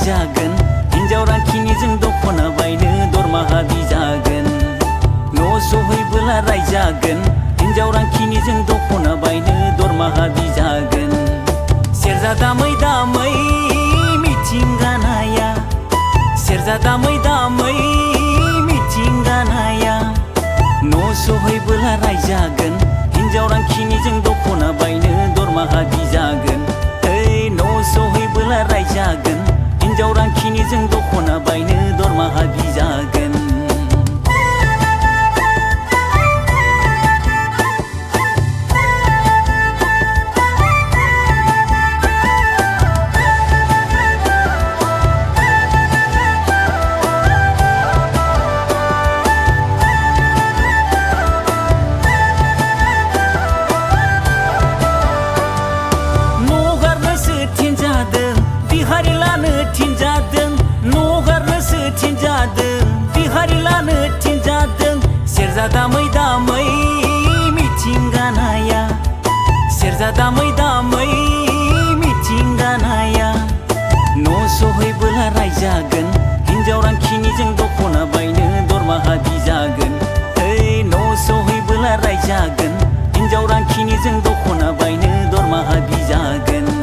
रायजागोन हिन्जाव रांखिनिजों दख'ना बायनो दरमाहा बिजागोन न' सहैबोला रायजागोन हिन्जाव रांखिनिजों दख'ना बायनो दरमाहा बिजागोन सेरजा दामै दामै मिथिंगानाया सेरजा दामै दामै मिथिंगानाया न' सहैबोला रायजागोन हिन्जाव रांखिनिजों दख'ना बायनो दरमाहा बिजागोन न' सहैबोला रायजागोन हिन्जाव रांखिनिजों दख'ना बायनो दरमाहा बिजागोन बिहारि लानो थिनजादों न'गारनोसो थिनजादों बिहारि लानो थिनजादों सेरजा दामै दामै मिथिंगानाया सेरजा दामै दामै मिथिंगानाया न' सहैबोला रायजागोन हिन्जाव रांखिनिजों दख'ना बायनो दरमाहा बिजागोन न' सहैबोला रायजागोन हिन्जाव रांखिनिजों दख'ना बायनो दरमाहा बिजागोन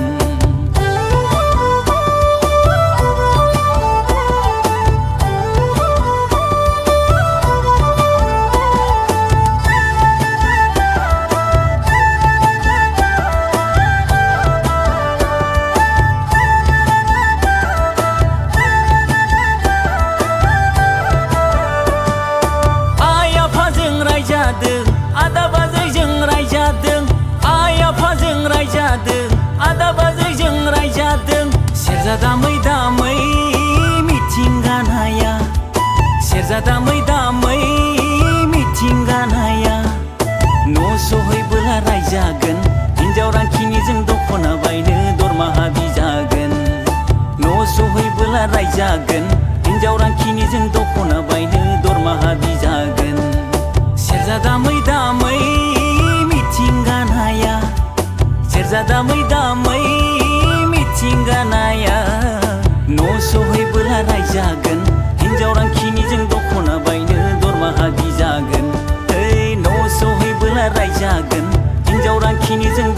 आदा बाजैजों रायजादों आइ आफाजों रायजादों आदा बाजैजों रायजादों सेरजा दामै दामै मिथिंगानाया सेरजा दामै दामै मिथिंगानाया न' सहैबोला रायजागोन हिन्जाव रांखिनिजों दख'ना बायनो दरमाहा बिजागोन न' सहैबोला रायजागोन हिन्जाव रांखिनिजों दख'ना बायनो दरमाहा बिजागोन सेरजा दामै दामै मिथिंगानाया सेरजा दामै दामै मिथिंगानाया न' सहैबोला रायजागोन हिन्जाव रांखिनिजों दख'ना बायनो दरमाहा बिजागोन न' सहैबोला रायजागोन हिन्जाव रांखिनिजों